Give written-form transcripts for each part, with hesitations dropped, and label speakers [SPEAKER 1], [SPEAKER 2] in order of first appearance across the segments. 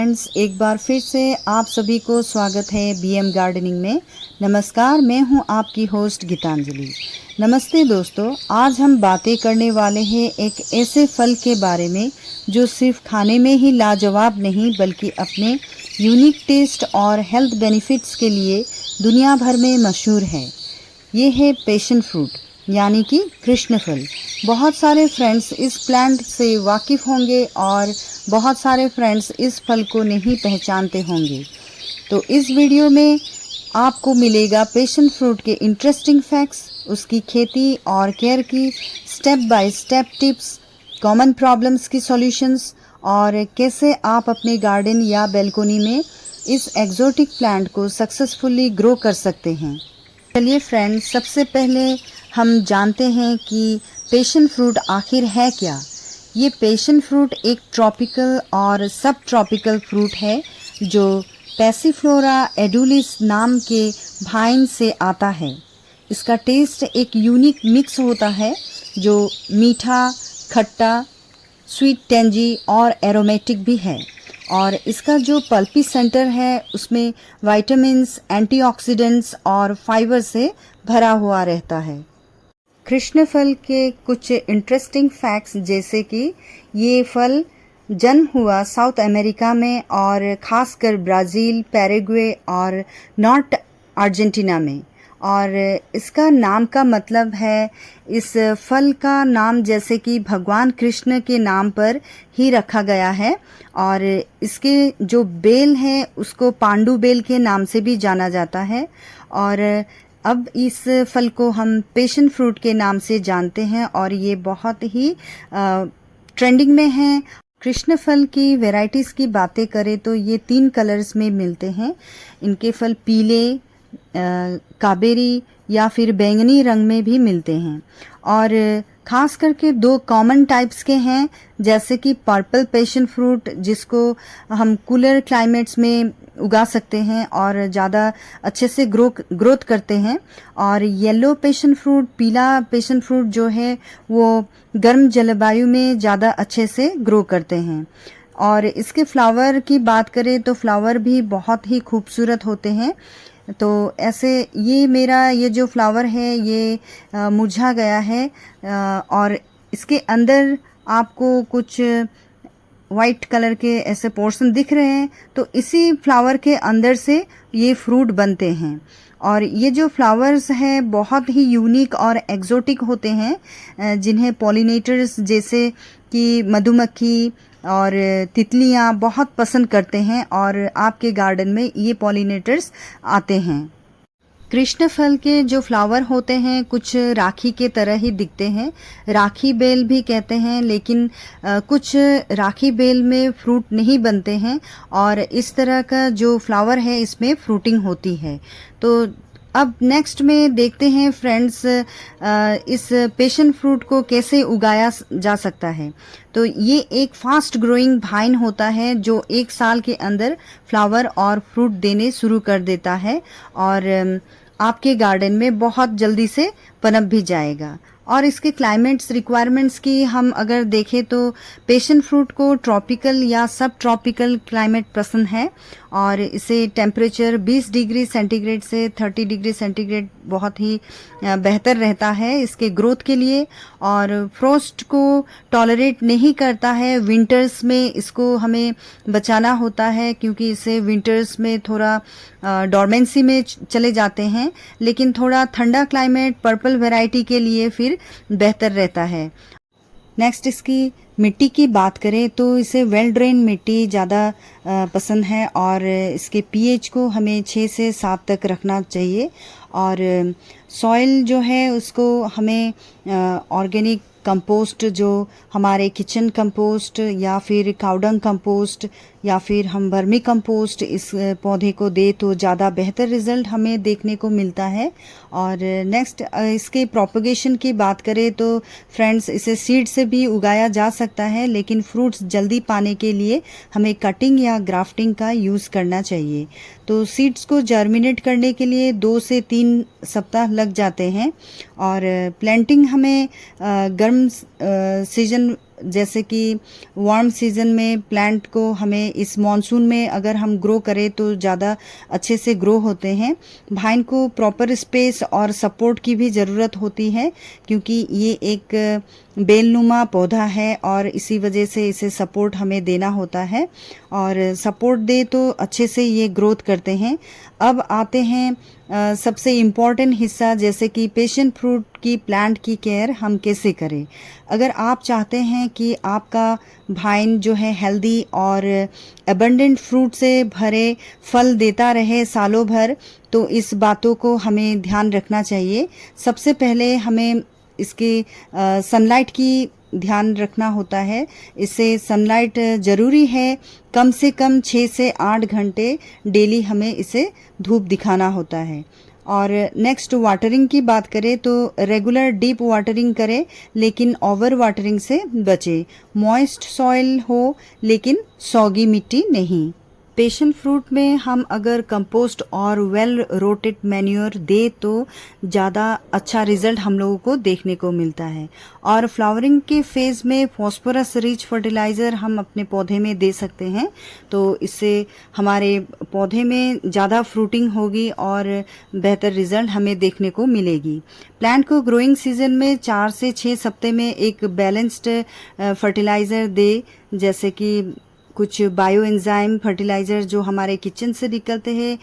[SPEAKER 1] Friends, एक बार फिर से आप सभी को स्वागत है बीएम गार्डनिंग में। नमस्कार, मैं हूं आपकी होस्ट गीतांजलि। नमस्ते दोस्तों, आज हम बातें करने वाले हैं एक ऐसे फल के बारे में जो सिर्फ खाने में ही लाजवाब नहीं बल्कि अपने यूनिक टेस्ट और हेल्थ बेनिफिट्स के लिए दुनिया भर में मशहूर है। ये है पैशन फ्रूट यानी कि कृष्ण फल। बहुत सारे फ्रेंड्स इस प्लांट से वाकिफ़ होंगे और बहुत सारे फ्रेंड्स इस फल को नहीं पहचानते होंगे। तो इस वीडियो में आपको मिलेगा पैशन फ्रूट के इंटरेस्टिंग फैक्ट्स, उसकी खेती और केयर की step by step tips, common problems की सॉल्यूशंस और कैसे आप अपने गार्डन या बैल्कोनी में इस एक्जोटिक प्लांट को सक्सेसफुली ग्रो कर सकते हैं। चलिए फ्रेंड्स, सबसे पहले हम जानते हैं कि पैशन फ्रूट आखिर है क्या। ये पैशन फ्रूट एक ट्रॉपिकल और सब ट्रॉपिकल फ्रूट है जो पैसिफ्लोरा एडुलिस नाम के वाइन से आता है। इसका टेस्ट एक यूनिक मिक्स होता है जो मीठा, खट्टा, स्वीट, टेंजी और एरोमेटिक भी है। और इसका जो पल्पी सेंटर है उसमें विटामिन्स, एंटीऑक्सीडेंट्स और फाइबर से भरा हुआ रहता है। कृष्ण फल के कुछ इंटरेस्टिंग फैक्ट्स जैसे कि ये फल जन्म हुआ साउथ अमेरिका में और खासकर ब्राज़ील, पैराग्वे और नॉर्थ अर्जेंटीना में। और इसका नाम का मतलब है, इस फल का नाम जैसे कि भगवान कृष्ण के नाम पर ही रखा गया है। और इसके जो बेल है उसको पांडु बेल के नाम से भी जाना जाता है। और अब इस फल को हम पैशन फ्रूट के नाम से जानते हैं और ये बहुत ही ट्रेंडिंग में है। कृष्ण फल की वैरायटीज़ की बातें करें तो ये 3 कलर्स में मिलते हैं। इनके फल पीले, काबेरी या फिर बैंगनी रंग में भी मिलते हैं। और खास करके 2 कॉमन टाइप्स के हैं जैसे कि पर्पल पैशन फ्रूट जिसको हम कूलर क्लाइमेट्स में उगा सकते हैं और ज़्यादा अच्छे से ग्रोथ करते हैं। और येलो पैशन फ्रूट, पीला पैशन फ्रूट जो है वो गर्म जलवायु में ज़्यादा अच्छे से ग्रो करते हैं। और इसके फ्लावर की बात करें तो फ्लावर भी बहुत ही खूबसूरत होते हैं। तो ऐसे ये जो फ्लावर है ये मुरझा गया है और इसके अंदर आपको कुछ वाइट कलर के ऐसे पोर्शन दिख रहे हैं। तो इसी फ्लावर के अंदर से ये फ्रूट बनते हैं। और ये जो फ्लावर्स हैं बहुत ही यूनिक और एक्जोटिक होते हैं जिन्हें पॉलिनेटर्स जैसे कि मधुमक्खी और तितलियां बहुत पसंद करते हैं और आपके गार्डन में ये पॉलिनेटर्स आते हैं। कृष्ण फल के जो फ्लावर होते हैं कुछ राखी के तरह ही दिखते हैं, राखी बेल भी कहते हैं, लेकिन कुछ राखी बेल में फ्रूट नहीं बनते हैं और इस तरह का जो फ्लावर है इसमें फ्रूटिंग होती है। तो अब नेक्स्ट में देखते हैं फ्रेंड्स इस पैशन फ्रूट को कैसे उगाया जा सकता है। तो ये एक फास्ट ग्रोइंग वाइन होता है जो 1 साल के अंदर फ्लावर और फ्रूट देने शुरू कर देता है और आपके गार्डन में बहुत जल्दी से पनप भी जाएगा। और इसके क्लाइमेट्स रिक्वायरमेंट्स की हम अगर देखें तो पैशन फ्रूट को ट्रॉपिकल या सब ट्रॉपिकल क्लाइमेट पसंद है और इसे टेम्परेचर 20 डिग्री सेंटीग्रेड से 30 डिग्री सेंटीग्रेड बहुत ही बेहतर रहता है इसके ग्रोथ के लिए। और फ्रोस्ट को टॉलरेट नहीं करता है। विंटर्स में इसको हमें बचाना होता है क्योंकि इसे विंटर्स में थोड़ा डॉर्मेंसी में चले जाते हैं, लेकिन थोड़ा ठंडा क्लाइमेट पर्पल वैरायटी के लिए फिर बेहतर रहता है। नेक्स्ट इसकी मिट्टी की बात करें तो इसे वेल ड्रेन मिट्टी ज़्यादा पसंद है और इसके पीएच को हमें 6 से 7 तक रखना चाहिए। और सॉइल जो है उसको हमें ऑर्गेनिक कंपोस्ट जो हमारे किचन कंपोस्ट या फिर काउडंग कंपोस्ट या फिर हम वर्मी कंपोस्ट इस पौधे को दे तो ज़्यादा बेहतर रिजल्ट हमें देखने को मिलता है। और नेक्स्ट इसके प्रोपगेशन की बात करें तो फ्रेंड्स इसे सीड से भी उगाया जा सकता है, लेकिन फ्रूट्स जल्दी पाने के लिए हमें कटिंग या ग्राफ्टिंग का यूज़ करना चाहिए। तो सीड्स को जर्मिनेट करने के लिए 2 से 3 सप्ताह लग जाते हैं और प्लांटिंग हमें गर्म सीजन जैसे कि वार्म सीजन में प्लांट को हमें इस मॉनसून में अगर हम ग्रो करें तो ज़्यादा अच्छे से ग्रो होते हैं। वाइन को प्रॉपर स्पेस और सपोर्ट की भी ज़रूरत होती है, क्योंकि ये एक बेलनुमा पौधा है और इसी वजह से इसे सपोर्ट हमें देना होता है, और सपोर्ट दे तो अच्छे से ये ग्रोथ करते हैं। अब आते हैं सबसे इम्पॉर्टेंट हिस्सा, जैसे कि पैशन फ्रूट की प्लांट की केयर हम कैसे करें। अगर आप चाहते हैं कि आपका वाइन जो है हेल्दी और एबंडेंट फ्रूट से भरे फल देता रहे सालों भर, तो इस बातों को हमें ध्यान रखना चाहिए। सबसे पहले हमें इसके सनलाइट की ध्यान रखना होता है। इससे सनलाइट ज़रूरी है, कम से कम 6 से 8 घंटे डेली हमें इसे धूप दिखाना होता है। और नेक्स्ट वाटरिंग की बात करें तो रेगुलर डीप वाटरिंग करें, लेकिन ओवर वाटरिंग से बचें। मॉइस्ट सॉइल हो लेकिन सॉगी मिट्टी नहीं। पैशन फ्रूट में हम अगर कंपोस्ट और वेल रोटेड मैन्योर दे तो ज़्यादा अच्छा रिजल्ट हम लोगों को देखने को मिलता है। और फ्लावरिंग के फेज़ में फॉस्फोरस रिच फर्टिलाइज़र हम अपने पौधे में दे सकते हैं, तो इससे हमारे पौधे में ज़्यादा फ्रूटिंग होगी और बेहतर रिजल्ट हमें देखने को मिलेगी। प्लांट को ग्रोइंग सीजन में 4 से 6 हफ्ते में एक बैलेंस्ड फर्टिलाइज़र दे, जैसे कि कुछ बायो एंजाइम फर्टिलाइज़र जो हमारे किचन से निकलते हैं,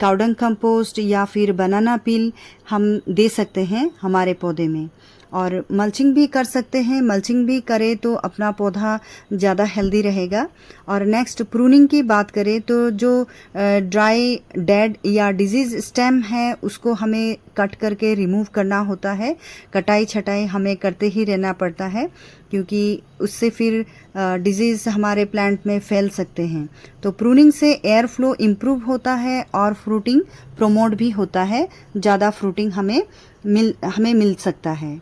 [SPEAKER 1] काउडंग कंपोस्ट या फिर बनाना पील हम दे सकते हैं हमारे पौधे में। और मल्चिंग भी कर सकते हैं, मल्चिंग भी करें तो अपना पौधा ज़्यादा हेल्दी रहेगा। और नेक्स्ट प्रूनिंग की बात करें तो जो ड्राई डेड या डिजीज़ स्टेम है उसको हमें कट करके रिमूव करना होता है। कटाई छटाई हमें करते ही रहना पड़ता है, क्योंकि उससे फिर डिजीज़ हमारे प्लांट में फैल सकते हैं। तो प्रूनिंग से एयर फ्लो इम्प्रूव होता है और फ्रूटिंग प्रमोट भी होता है, ज़्यादा फ्रूटिंग हमें मिल सकता है।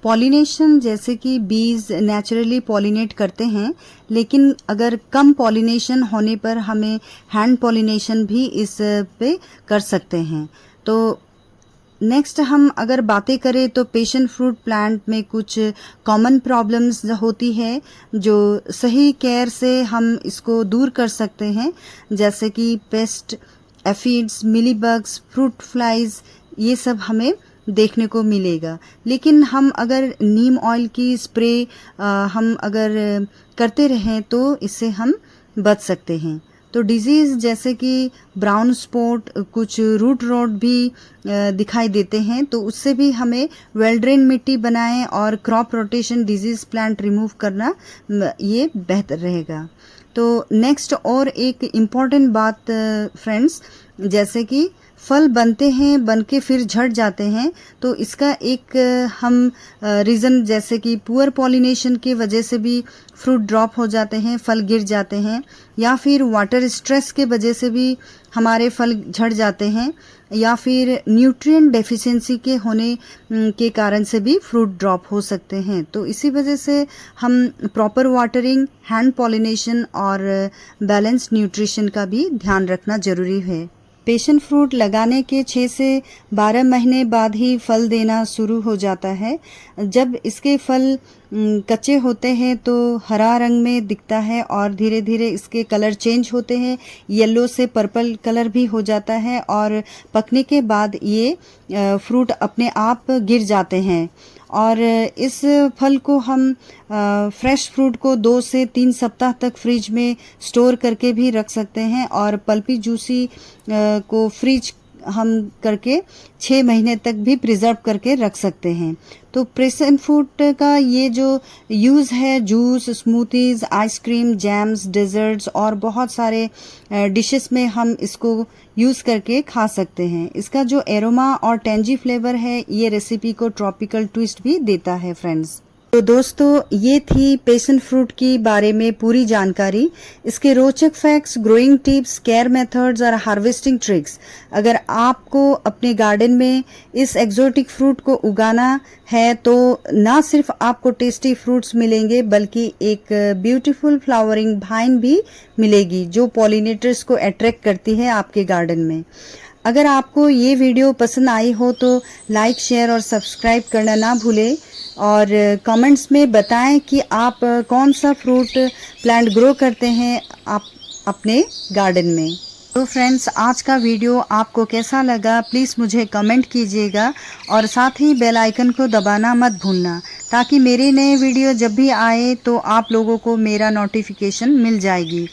[SPEAKER 1] पॉलिनेशन, जैसे कि बीज नेचुरली पॉलिनेट करते हैं, लेकिन अगर कम पॉलिनेशन होने पर हमें हैंड पॉलिनेशन भी इस पे कर सकते हैं। तो नेक्स्ट हम अगर बातें करें तो पैशन फ्रूट प्लांट में कुछ कॉमन प्रॉब्लम्स होती है जो सही केयर से हम इसको दूर कर सकते हैं, जैसे कि paste, aphids, mealybugs, fruit flies, ये सब हमें देखने को मिलेगा। लेकिन हम अगर नीम ऑयल की स्प्रे हम अगर करते रहें तो इससे हम बच सकते हैं। तो डिजीज़ जैसे कि ब्राउन स्पॉट, कुछ रूट रॉट भी दिखाई देते हैं, तो उससे भी हमें वेल ड्रेन मिट्टी बनाएं और crop rotation disease plant remove करना ये बेहतर रहेगा। तो नेक्स्ट और एक इम्पॉर्टेंट बात फ्रेंड्स, जैसे कि फल बनते हैं, बन के फिर झड़ जाते हैं, तो इसका एक हम रीज़न, जैसे कि पुअर पॉलिनेशन की वजह से भी फ्रूट ड्रॉप हो जाते हैं, फल गिर जाते हैं, या फिर वाटर स्ट्रेस के वजह से भी हमारे फल झड़ जाते हैं, या फिर न्यूट्रिएंट डेफिशिएंसी के होने के कारण से भी फ्रूट ड्रॉप हो सकते हैं। तो इसी वजह से हम प्रॉपर वाटरिंग, हैंड पॉलिनेशन और बैलेंस न्यूट्रिशन का भी ध्यान रखना ज़रूरी है। पैशन फ्रूट लगाने के 6 से 12 महीने बाद ही फल देना शुरू हो जाता है। जब इसके फल कच्चे होते हैं तो हरा रंग में दिखता है और धीरे धीरे इसके कलर चेंज होते हैं, येलो से पर्पल कलर भी हो जाता है, और पकने के बाद ये फ्रूट अपने आप गिर जाते हैं। और इस फल को हम फ्रेश फ्रूट को 2 से 3 सप्ताह तक फ्रिज में स्टोर करके भी रख सकते हैं, और पल्पी जूसी को फ्रीज हम करके 6 महीने तक भी प्रिजर्व करके रख सकते हैं। तो पैशन फ्रूट का ये जो यूज़ है, juice, smoothies, ice cream, jams, desserts और बहुत सारे डिशेस में हम इसको यूज़ करके खा सकते हैं। इसका जो एरोमा और टेंजी फ्लेवर है, ये रेसिपी को ट्रॉपिकल ट्विस्ट भी देता है फ्रेंड्स। तो दोस्तों, ये थी पैशन फ्रूट की बारे में पूरी जानकारी। इसके रोचक facts, growing tips, care methods और हार्वेस्टिंग ट्रिक्स। अगर आपको अपने गार्डन में इस एक्सोटिक फ्रूट को उगाना है तो ना सिर्फ आपको टेस्टी फ्रूट्स मिलेंगे, बल्कि एक ब्यूटीफुल फ्लावरिंग वाइन भी मिलेगी जो पॉलिनेटर्स को अट्रैक्ट करती है आपके गार्डन में। अगर आपको ये वीडियो पसंद आई हो तो लाइक, शेयर और सब्सक्राइब करना ना भूलें। और कमेंट्स में बताएं कि आप कौन सा फ्रूट प्लांट ग्रो करते हैं आप अपने गार्डन में। तो फ्रेंड्स, आज का वीडियो आपको कैसा लगा प्लीज़ मुझे कमेंट कीजिएगा और साथ ही बेल आइकन को दबाना मत भूलना, ताकि मेरे नए वीडियो जब भी आए तो आप लोगों को मेरा नोटिफिकेशन मिल जाएगी।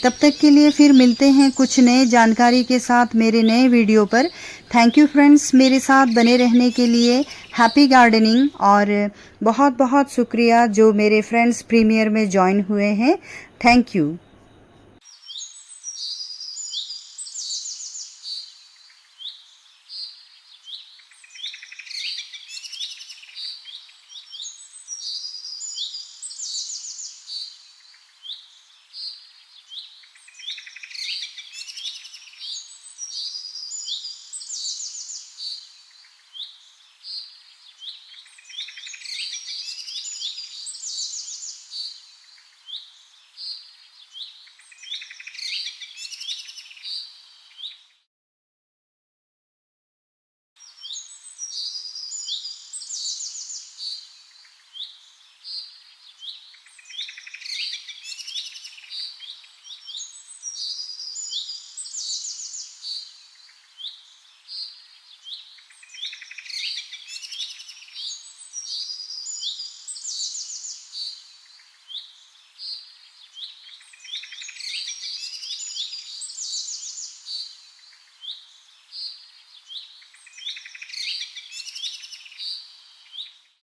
[SPEAKER 1] तब तक के लिए फिर मिलते हैं कुछ नए जानकारी के साथ मेरे नए वीडियो पर। थैंक यू फ्रेंड्स, मेरे साथ बने रहने के लिए। Happy gardening. और बहुत बहुत शुक्रिया जो मेरे फ्रेंड्स प्रीमियर में ज्वाइन हुए हैं। Thank you.